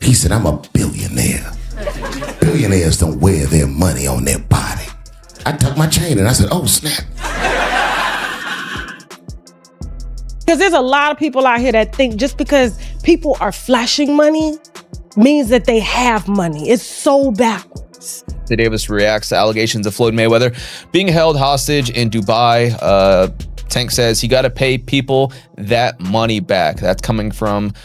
He said, I'm a billionaire. Billionaires don't wear their money on their body. I tucked my chain and I said, oh, snap. Because there's a lot of people out here that think just because people are flashing money means that they have money. It's so backwards. Davis reacts to allegations of Floyd Mayweather being held hostage in Dubai. Tank says he got to pay people that money back. That's coming from,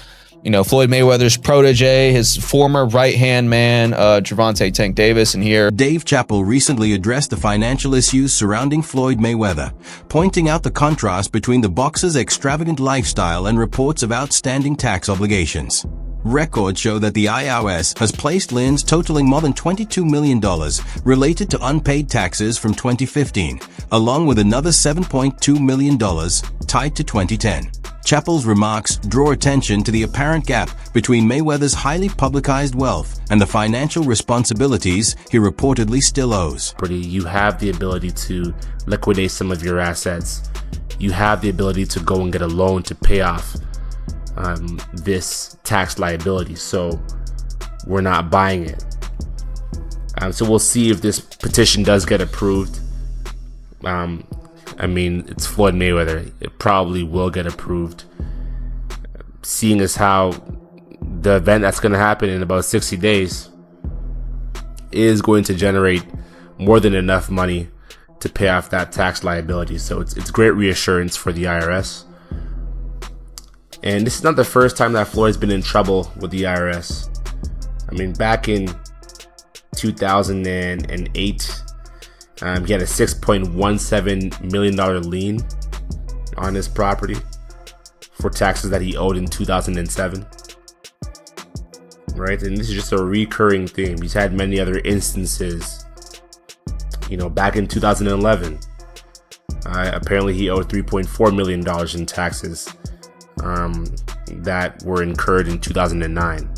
Floyd Mayweather's protege, his former right-hand man, Gervonta Tank Davis. And here, Dave Chappelle recently addressed the financial issues surrounding Floyd Mayweather, pointing out the contrast between the boxer's extravagant lifestyle and reports of outstanding tax obligations. Records show that the IRS has placed liens totaling more than $22 million related to unpaid taxes from 2015, along with another $7.2 million tied to 2010. Chappelle's remarks draw attention to the apparent gap between Mayweather's highly publicized wealth and the financial responsibilities he reportedly still owes. You have the ability to liquidate some of your assets. You have the ability to go and get a loan to pay off this tax liability, so we're not buying it. So we'll see if this petition does get approved. It's Floyd Mayweather. It probably will get approved, seeing as how the event that's going to happen in about 60 days is going to generate more than enough money to pay off that tax liability. So it's great reassurance for the IRS. And this is not the first time that Floyd's been in trouble with the IRS. Back in 2008, he had a $6.17 million lien on his property for taxes that he owed in 2007. Right? And this is just a recurring theme. He's had many other instances. Back in 2011, apparently he owed $3.4 million in taxes that were incurred in 2009.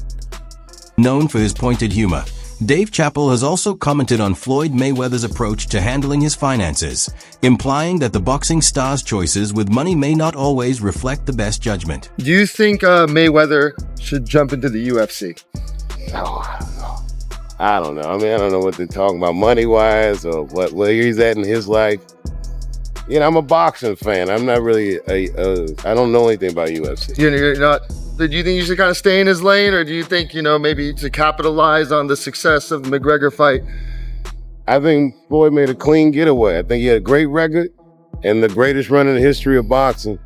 Known for his pointed humor, Dave Chappelle has also commented on Floyd Mayweather's approach to handling his finances, implying that the boxing star's choices with money may not always reflect the best judgment. Do you think Mayweather should jump into the UFC? Oh, I don't know. I don't know what they're talking about money-wise or where he's at in his life. I'm a boxing fan. I'm not really I don't know anything about UFC. You're not. Do you think you should kind of stay in his lane, or do you think, maybe to capitalize on the success of the McGregor fight? I think Floyd made a clean getaway. I think he had a great record and the greatest run in the history of boxing.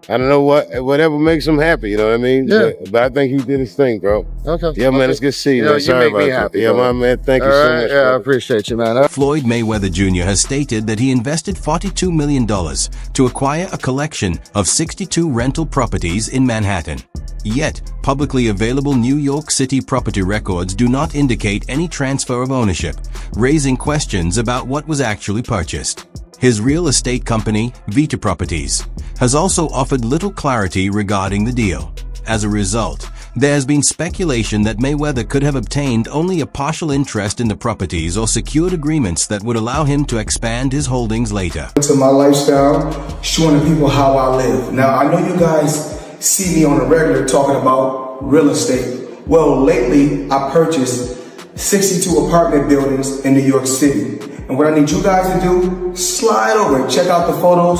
I don't know whatever makes him happy, you know what I mean? Yeah. But I think he did his thing, bro. Okay. Yeah, man, it's good to see you. You Sorry make me about happy. that. Yeah, my man, thank you so much. Yeah, I appreciate you, man. Floyd Mayweather Jr. has stated that he invested $42 million to acquire a collection of 62 rental properties in Manhattan. Yet, publicly available New York City property records do not indicate any transfer of ownership, raising questions about what was actually purchased. His real estate company, Vita Properties, has also offered little clarity regarding the deal. As a result, there has been speculation that Mayweather could have obtained only a partial interest in the properties or secured agreements that would allow him to expand his holdings later. To my lifestyle, showing the people how I live. Now, I know you guys see me on the regular talking about real estate. Well, lately, I purchased 62 apartment buildings in New York City. And what I need you guys to do, slide over and check out the photos.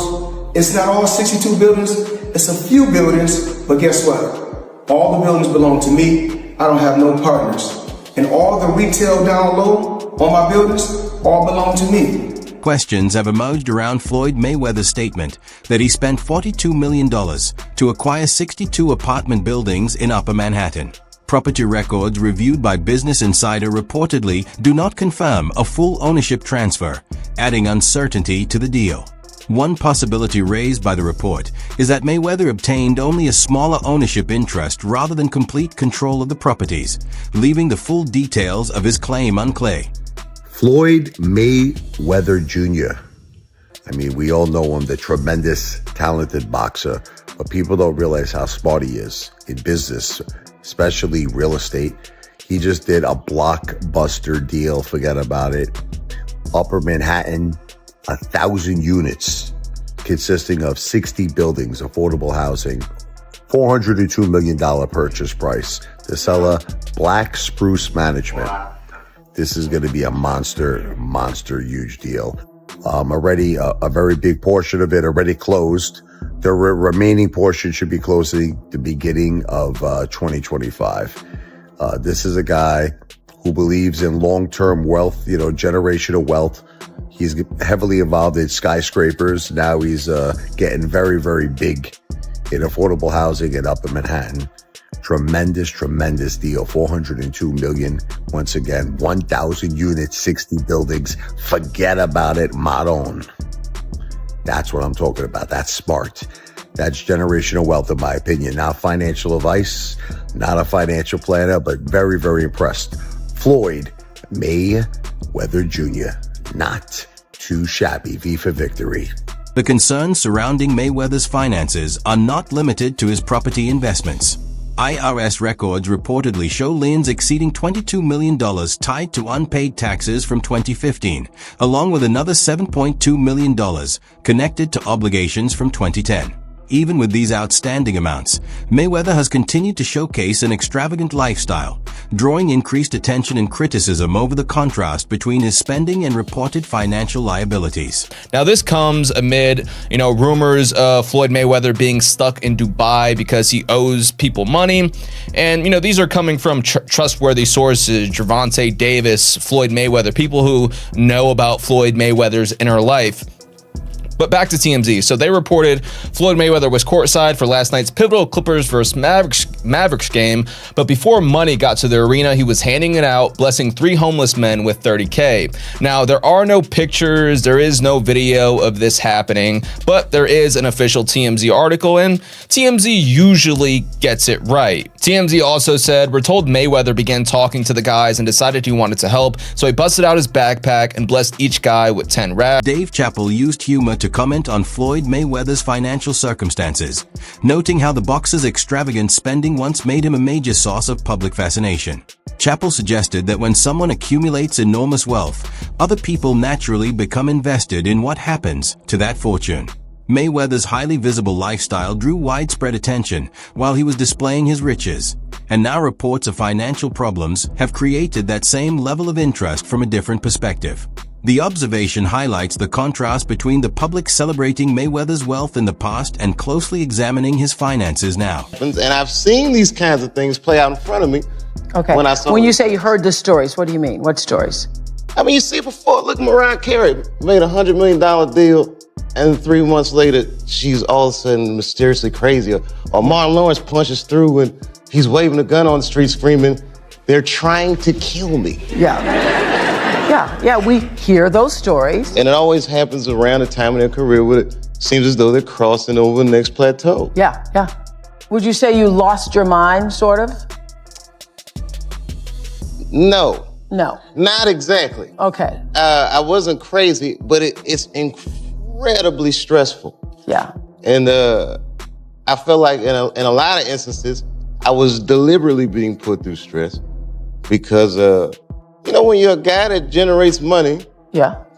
It's not all 62 buildings, it's a few buildings, but guess what? All the buildings belong to me. I don't have no partners. And all the retail down low on my buildings all belong to me. Questions have emerged around Floyd Mayweather's statement that he spent $42 million to acquire 62 apartment buildings in Upper Manhattan. Property records reviewed by Business Insider reportedly do not confirm a full ownership transfer, adding uncertainty to the deal. One possibility raised by the report is that Mayweather obtained only a smaller ownership interest rather than complete control of the properties, leaving the full details of his claim unclear. Floyd Mayweather Jr. We all know him, the tremendous, talented boxer, but people don't realize how smart he is in business, especially real estate. He just did a blockbuster deal, forget about it. Upper Manhattan, 1,000 units consisting of 60 buildings, affordable housing, $402 million purchase price to sell a Black Spruce Management. This is going to be a monster huge deal. Already a very big portion of it already closed. The remaining portion should be closing the beginning of 2025. This is a guy who believes in long-term wealth, generational wealth. He's heavily involved in skyscrapers. Now he's getting very, very big in affordable housing in Upper Manhattan. Tremendous deal. $402 million. Once again, 1,000 units, 60 buildings. Forget about it, Maron. That's what I'm talking about. That's smart. That's generational wealth, in my opinion. Not financial advice, not a financial planner, but very, very impressed. Floyd Mayweather Jr., not too shabby. V for victory. The concerns surrounding Mayweather's finances are not limited to his property investments. IRS records reportedly show liens exceeding $22 million tied to unpaid taxes from 2015, along with another $7.2 million connected to obligations from 2010. Even with these outstanding amounts, Mayweather has continued to showcase an extravagant lifestyle, drawing increased attention and criticism over the contrast between his spending and reported financial liabilities. Now, this comes amid, rumors of Floyd Mayweather being stuck in Dubai because he owes people money. And, these are coming from trustworthy sources, Gervonta Davis, Floyd Mayweather, people who know about Floyd Mayweather's inner life. But back to TMZ. So they reported Floyd Mayweather was courtside for last night's pivotal Clippers versus Mavericks game. But before money got to the arena, he was handing it out, blessing 3 homeless men with $30K. Now, there are no pictures, there is no video of this happening, but there is an official TMZ article, and TMZ usually gets it right. TMZ also said, we're told Mayweather began talking to the guys and decided he wanted to help, so he busted out his backpack and blessed each guy with 10 racks. Dave Chappelle used humor to comment on Floyd Mayweather's financial circumstances, noting how the boxer's extravagant spending once made him a major source of public fascination. Chappelle suggested that when someone accumulates enormous wealth, other people naturally become invested in what happens to that fortune. Mayweather's highly visible lifestyle drew widespread attention while he was displaying his riches, and now reports of financial problems have created that same level of interest from a different perspective. The observation highlights the contrast between the public celebrating Mayweather's wealth in the past and closely examining his finances now. And I've seen these kinds of things play out in front of me. Okay. When you say you heard the stories, what do you mean? What stories? I mean, you see it before. Look, Mariah Carey made a $100 million deal, and 3 months later, she's all of a sudden mysteriously crazy. Or Martin Lawrence punches through and he's waving a gun on the street screaming, "They're trying to kill me." Yeah, we hear those stories. And it always happens around the time in their career where it seems as though they're crossing over the next plateau. Yeah. Would you say you lost your mind, sort of? No. No. Not exactly. Okay. I wasn't crazy, but it's incredibly stressful. Yeah. And I felt like in a lot of instances, I was deliberately being put through stress because, when you're a guy that generates money,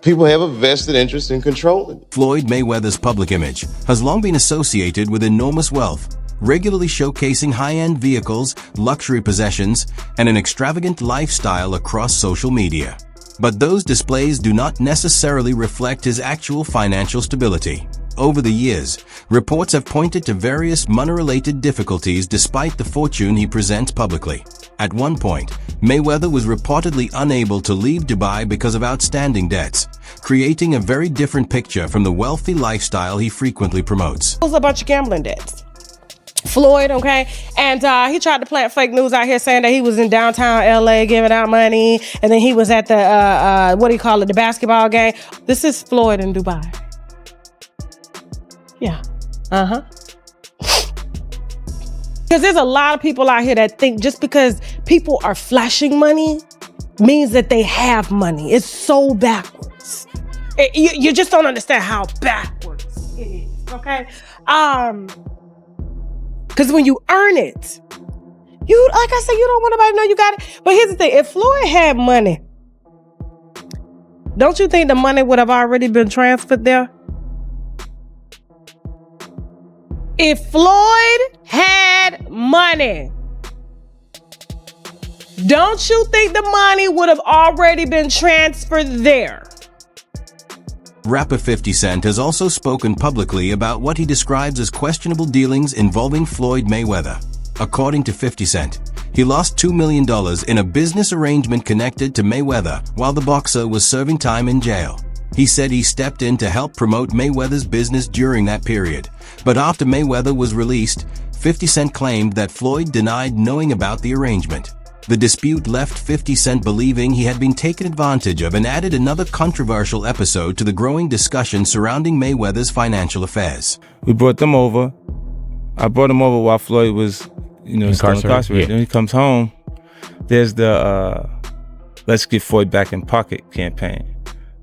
people have a vested interest in controlling it. Floyd Mayweather's public image has long been associated with enormous wealth, regularly showcasing high-end vehicles, luxury possessions, and an extravagant lifestyle across social media. But those displays do not necessarily reflect his actual financial stability. Over the years, reports have pointed to various money-related difficulties despite the fortune he presents publicly. At one point, Mayweather was reportedly unable to leave Dubai because of outstanding debts, creating a very different picture from the wealthy lifestyle he frequently promotes. It was a bunch of gambling debts. Floyd, okay? And he tried to plant fake news out here saying that he was in downtown LA giving out money, and then he was at the, the basketball game. This is Floyd in Dubai. Yeah. Because there's a lot of people out here that think just because people are flashing money means that they have money. It's so backwards. You just don't understand how backwards it is, okay? Because when you earn it, you don't want nobody to know you got it. But here's the thing, if Floyd had money, don't you think the money would have already been transferred there? If Floyd had money, don't you think the money would have already been transferred there? Rapper 50 Cent has also spoken publicly about what he describes as questionable dealings involving Floyd Mayweather. According to 50 Cent, he lost $2 million in a business arrangement connected to Mayweather while the boxer was serving time in jail. He said he stepped in to help promote Mayweather's business during that period. But after Mayweather was released, 50 Cent claimed that Floyd denied knowing about the arrangement. The dispute left 50 Cent believing he had been taken advantage of and added another controversial episode to the growing discussion surrounding Mayweather's financial affairs. We brought them over. I brought him over while Floyd was, still incarcerated. Yeah. Then he comes home. There's the Let's Get Floyd Back in Pocket campaign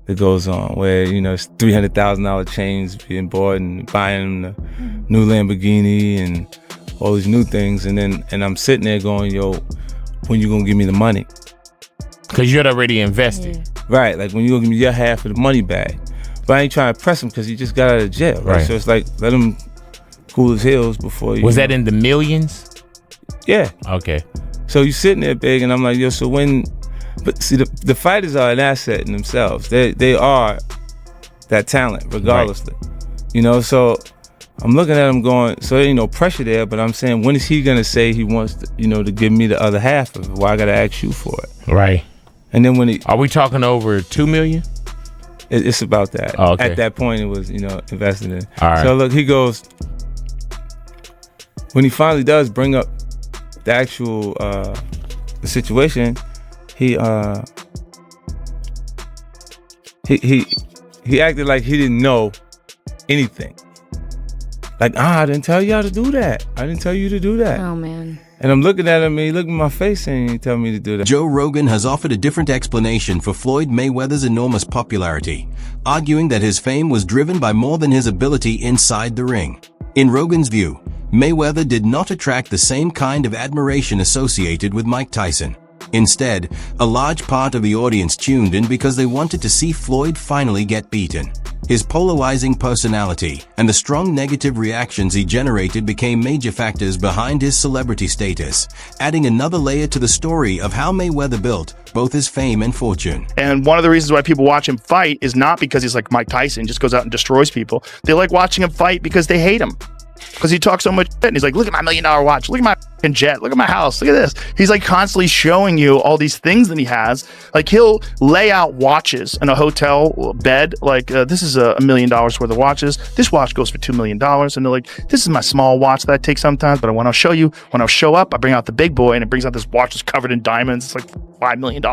that goes on where, it's $300,000 chains being bought and buying the new Lamborghini and all these new things. And I'm sitting there going, yo, when you gonna give me the money? Because you had already invested. Yeah. Right, like when you gonna give me your half of the money back. But I ain't trying to press him because he just got out of jail, right? So it's like, let him cool his heels before you. Was that in the millions? Yeah. Okay. So you sitting there big and I'm like, yo, so when, but see, the fighters are an asset in themselves. They are that talent, regardlessly. Right. So I'm looking at him going, so there ain't no pressure there, but I'm saying, when is he gonna say he wants to, to give me the other half of it? Why I gotta ask you for it? Right. And then when he, are we talking over $2 million? It's about that. Oh, okay. At that point, it was, invested in. All right. So look, he goes, when he finally does bring up the actual the situation, he acted like he didn't know anything. Like, I didn't tell y'all to do that. I didn't tell you to do that. Oh, man. And I'm looking at him and he looked in my face and he tell me to do that. Joe Rogan has offered a different explanation for Floyd Mayweather's enormous popularity, arguing that his fame was driven by more than his ability inside the ring. In Rogan's view, Mayweather did not attract the same kind of admiration associated with Mike Tyson. Instead, a large part of the audience tuned in because they wanted to see Floyd finally get beaten. His polarizing personality and the strong negative reactions he generated became major factors behind his celebrity status, adding another layer to the story of how Mayweather built both his fame and fortune. And one of the reasons why people watch him fight is not because he's like Mike Tyson, just goes out and destroys people. They like watching him fight because they hate him. Because he talks so much shit and he's like, look at my $1 million watch, look at my jet, look at my house, look at this. He's like constantly showing you all these things that he has. Like he'll lay out watches in a hotel bed, like this is $1 million worth of watches. This watch goes for $2 million. And they're like, this is my small watch that I take sometimes, but when I'll show you, when I'll show up, I bring out the big boy and it brings out this watch that's covered in diamonds. It's like $5 million.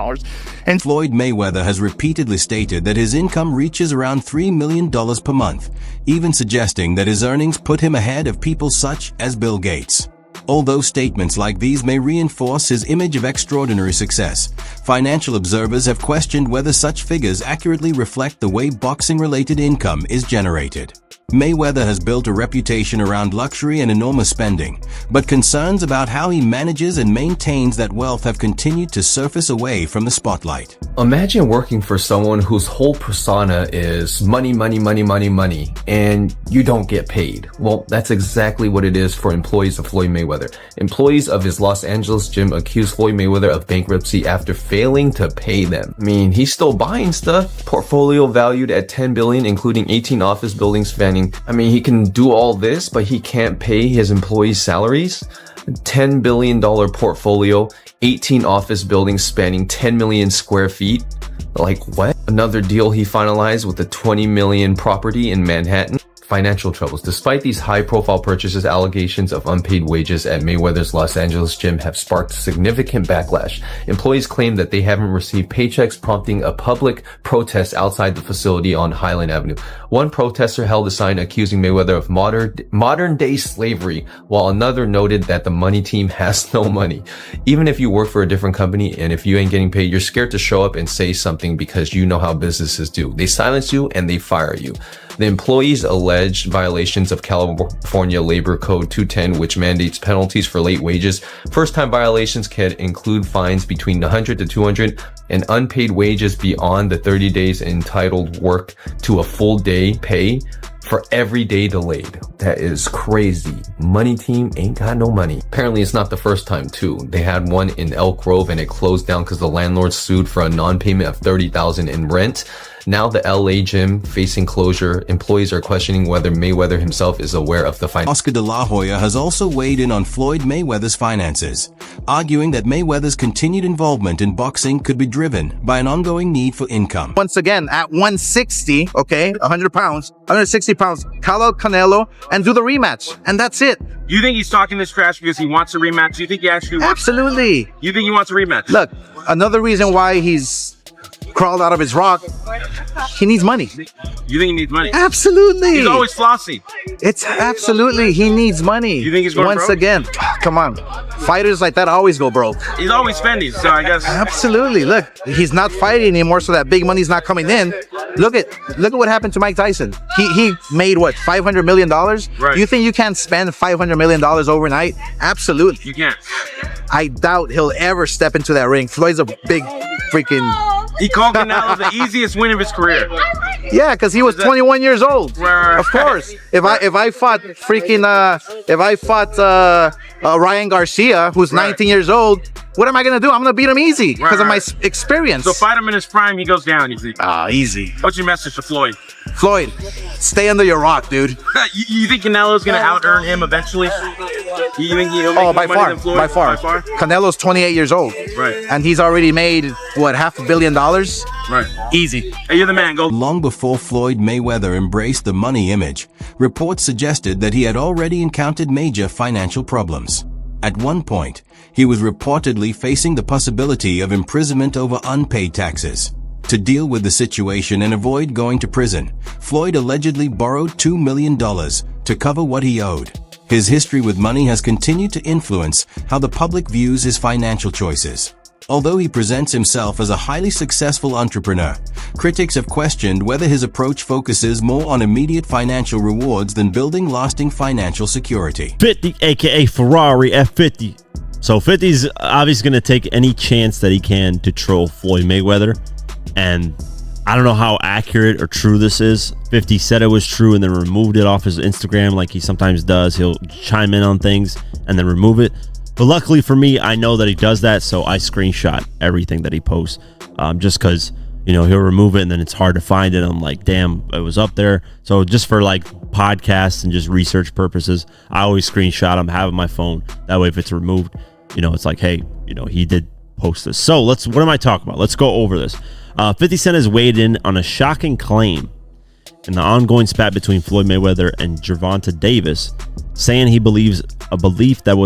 And Floyd Mayweather has repeatedly stated that his income reaches around $3 million per month, even suggesting that his earnings put him ahead of people such as Bill Gates. Although statements like these may reinforce his image of extraordinary success, financial observers have questioned whether such figures accurately reflect the way boxing-related income is generated. Mayweather has built a reputation around luxury and enormous spending, but concerns about how he manages and maintains that wealth have continued to surface away from the spotlight. Imagine working for someone whose whole persona is money, money, money, money, money, and you don't get paid. Well, that's exactly what it is for employees of Floyd Mayweather. Employees of his Los Angeles gym accused Floyd Mayweather of bankruptcy after failing to pay them. I mean, he's still buying stuff. Portfolio valued at $10 billion, including 18 office buildings spanning. I mean, he can do all this, but he can't pay his employees' salaries. $10 billion portfolio, 18 office buildings spanning 10 million square feet. Like what? Another deal he finalized with a 20 million property in Manhattan. Financial troubles. Despite these high-profile purchases, allegations of unpaid wages at Mayweather's Los Angeles gym have sparked significant backlash. Employees claim that they haven't received paychecks, prompting a public protest outside the facility on Highland Avenue. One protester held a sign accusing Mayweather of modern-day slavery, while another noted that the money team has no money. Even if you work for a different company and if you ain't getting paid, you're scared to show up and say something because you know how businesses do. They silence you and they fire you. The employees alleged violations of California Labor Code 210, which mandates penalties for late wages. First-time violations can include fines between $100 to $200 and unpaid wages beyond the 30 days entitled work to a full day pay for every day delayed. That is crazy. Money team ain't got no money. Apparently it's not the first time too. They had one in Elk Grove and it closed down because the landlord sued for a non-payment of $30,000 in rent. Now the LA gym facing closure. Employees are questioning whether Mayweather himself is aware of the finance. Oscar de la Hoya has also weighed in on Floyd Mayweather's finances, arguing that Mayweather's continued involvement in boxing could be driven by an ongoing need for income. Once again, at 160, okay, 100 pounds, 160 pounds, call out Canelo and do the rematch. And that's it. You think he's talking this trash because he wants a rematch? You think he actually wants? Absolutely. You think he wants a rematch? Look, another reason why he's crawled out of his rock, he needs money. You think he needs money? Absolutely. He's always flossy. It's absolutely, he needs money. You think he's going Once broke? again, come on. Fighters like that always go broke. He's always spending, so I guess. Absolutely. Look, he's not fighting anymore, so that big money's not coming in. Look at what happened to Mike Tyson. He made what, $500 million? Right. You think you can't spend $500 million overnight? Absolutely. You can't. I doubt he'll ever step into that ring. Floyd's a big freaking... He called Canelo the easiest win of his career. Yeah, because he was 21 years old. Of course. If I fought Ryan Garcia, who's 19 years old, what am I gonna do? I'm gonna beat him easy because of my experience. So fight him in his prime, he goes down, you think? Easy. What's your message to Floyd? Floyd, stay under your rock, dude. You think Canelo's gonna out-earn him eventually? You think he'll make more money than Floyd? By far. Canelo's 28 years old. Right. And he's already made, what, $500 million? Right. Easy. Hey, you're the man, go. Long before Floyd Mayweather embraced the money image, reports suggested that he had already encountered major financial problems. At one point, he was reportedly facing the possibility of imprisonment over unpaid taxes. To deal with the situation and avoid going to prison, Floyd allegedly borrowed $2 million to cover what he owed. His history with money has continued to influence how the public views his financial choices. Although he presents himself as a highly successful entrepreneur, critics have questioned whether his approach focuses more on immediate financial rewards than building lasting financial security. 50, aka Ferrari F50. So 50's obviously going to take any chance that he can to troll Floyd Mayweather. And I don't know how accurate or true this is. 50 said it was true and then removed it off his Instagram like he sometimes does. He'll chime in on things and then remove it. But luckily for me, I know that he does that, so I screenshot everything that he posts. Just because, you know, he'll remove it and then it's hard to find it. I'm like, damn, it was up there. So just for like podcasts and just research purposes, I always screenshot them, have it on my phone. That way, if it's removed, you know, it's like, hey, you know, he did post this. So what am I talking about? Let's go over this. 50 Cent has weighed in on a shocking claim in the ongoing spat between Floyd Mayweather and Gervonta Davis, saying he believes a belief that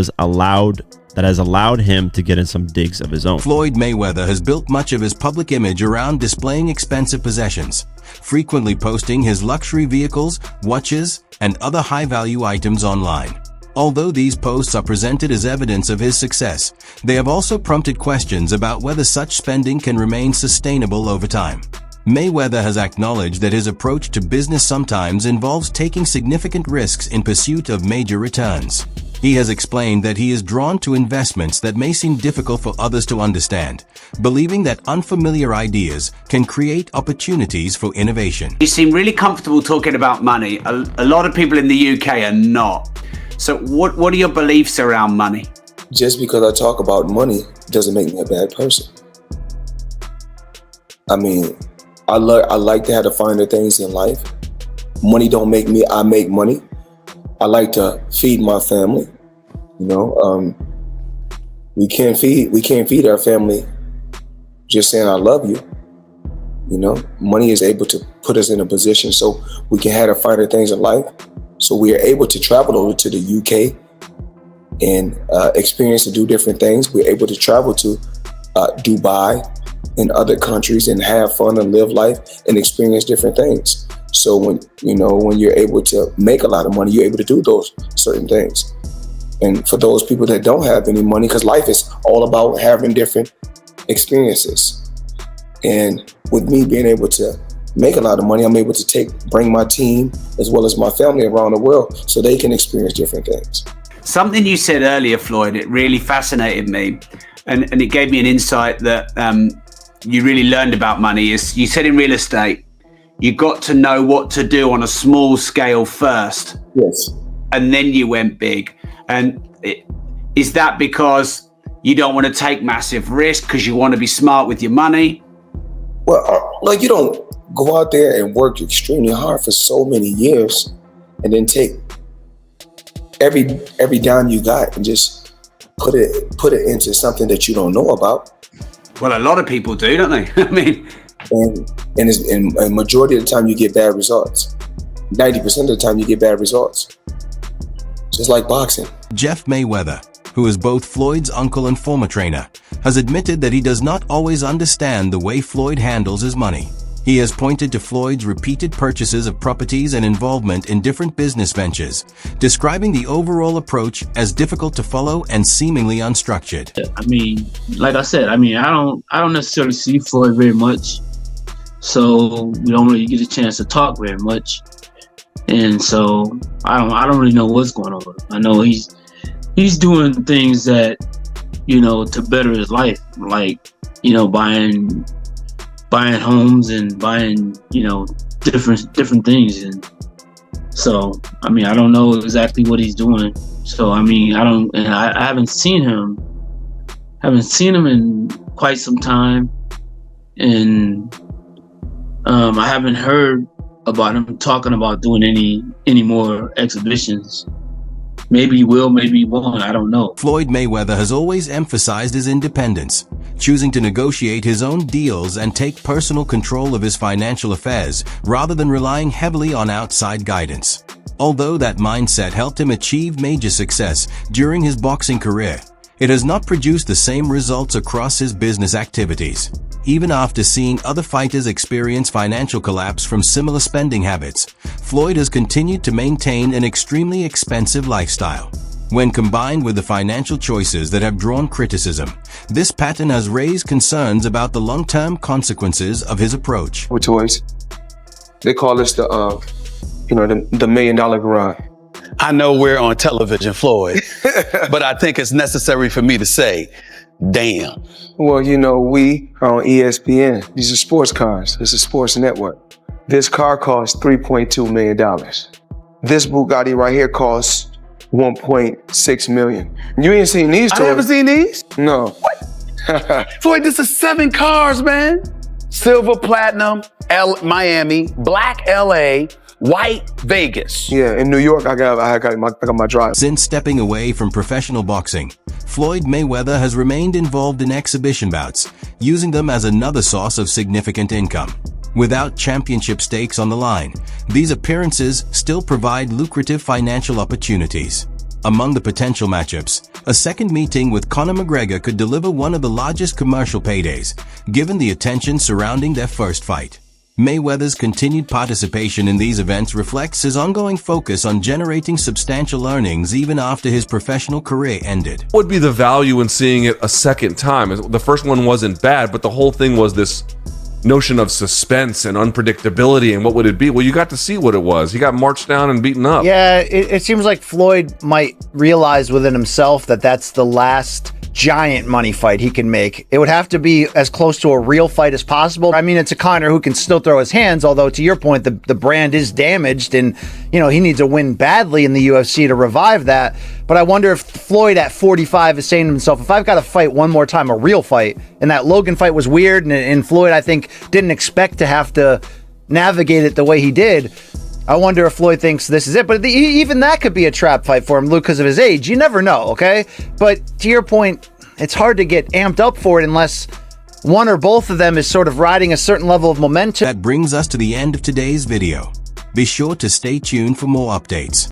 has allowed him to get in some digs of his own. Floyd Mayweather has built much of his public image around displaying expensive possessions, frequently posting his luxury vehicles, watches, and other high-value items online. Although these posts are presented as evidence of his success, they have also prompted questions about whether such spending can remain sustainable over time. Mayweather has acknowledged that his approach to business sometimes involves taking significant risks in pursuit of major returns. He has explained that he is drawn to investments that may seem difficult for others to understand, believing that unfamiliar ideas can create opportunities for innovation. You seem really comfortable talking about money. A lot of people in the UK are not. So what are your beliefs around money? Just because I talk about money doesn't make me a bad person. I mean, I like to have the finer things in life. Money don't make me, I make money. I like to feed my family. You know, we can't feed our family just saying I love you. You know, money is able to put us in a position so we can have the finer things in life. So we are able to travel over to the UK and experience and do different things. We're able to travel to Dubai and other countries and have fun and live life and experience different things. So when you're able to make a lot of money, you're able to do those certain things. And for those people that don't have any money, because life is all about having different experiences. And with me being able to make a lot of money, I'm able to bring my team as well as my family around the world so they can experience different things. Something you said earlier, Floyd, it really fascinated me. And it gave me an insight that you really learned about money. Is you said in real estate, you got to know what to do on a small scale first. Yes. And then you went big. And is that because you don't want to take massive risk because you want to be smart with your money? Well, like, you don't go out there and work extremely hard for so many years and then take every dime you got and just put it into something that you don't know about. Well, a lot of people do, don't they? I mean, and a majority of the time you get bad results. 90% of the time you get bad results. Just like boxing. Jeff Mayweather, who is both Floyd's uncle and former trainer, has admitted that he does not always understand the way Floyd handles his money. He has pointed to Floyd's repeated purchases of properties and involvement in different business ventures, describing the overall approach as difficult to follow and seemingly unstructured. I mean, like I said, I don't necessarily see Floyd very much, so we don't really get a chance to talk very much, and so I don't really know what's going on. I know he's doing things that, you know, to better his life, like, you know, buying homes and buying, you know, different things. And so, I mean, I don't know exactly what he's doing. So, I mean, I haven't seen him in quite some time. And I haven't heard about him talking about doing any more exhibitions. Maybe he will, maybe he won't, I don't know. Floyd Mayweather has always emphasized his independence, choosing to negotiate his own deals and take personal control of his financial affairs rather than relying heavily on outside guidance. Although that mindset helped him achieve major success during his boxing career, it has not produced the same results across his business activities. Even after seeing other fighters experience financial collapse from similar spending habits, Floyd has continued to maintain an extremely expensive lifestyle. When combined with the financial choices that have drawn criticism, this pattern has raised concerns about the long-term consequences of his approach. With toys, they call this the $1 million garage. I know we're on television, Floyd, but I think it's necessary for me to say, damn. Well, you know, we are on ESPN. These are sports cars. It's a sports network. This car costs $3.2 million. This Bugatti right here costs $1.6 million. You ain't seen these toys. I haven't seen these? No. What? Floyd, this is 7 cars, man. Silver, platinum, Miami, black LA, white Vegas. Yeah, in New York, I got my drive. Since stepping away from professional boxing, Floyd Mayweather has remained involved in exhibition bouts, using them as another source of significant income. Without championship stakes on the line, these appearances still provide lucrative financial opportunities. Among the potential matchups, a second meeting with Conor McGregor could deliver one of the largest commercial paydays, given the attention surrounding their first fight. Mayweather's continued participation in these events reflects his ongoing focus on generating substantial earnings even after his professional career ended. What would be the value in seeing it a second time? The first one wasn't bad, but the whole thing was this notion of suspense and unpredictability, and what would it be? Well, you got to see what it was. He got marched down and beaten up. Yeah, it seems like Floyd might realize within himself that that's the last giant money fight he can make. It would have to be as close to a real fight as possible. I mean, it's a Conor who can still throw his hands, although to your point, the brand is damaged and, you know, he needs a win badly in the UFC to revive that. But I wonder if Floyd at 45 is saying to himself, if I've got to fight one more time, a real fight, and that Logan fight was weird, and Floyd, I think, didn't expect to have to navigate it the way he did. I wonder if Floyd thinks this is it. But even that could be a trap fight for him, Luke, because of his age. You never know, okay? But to your point, it's hard to get amped up for it unless one or both of them is sort of riding a certain level of momentum. That brings us to the end of today's video. Be sure to stay tuned for more updates.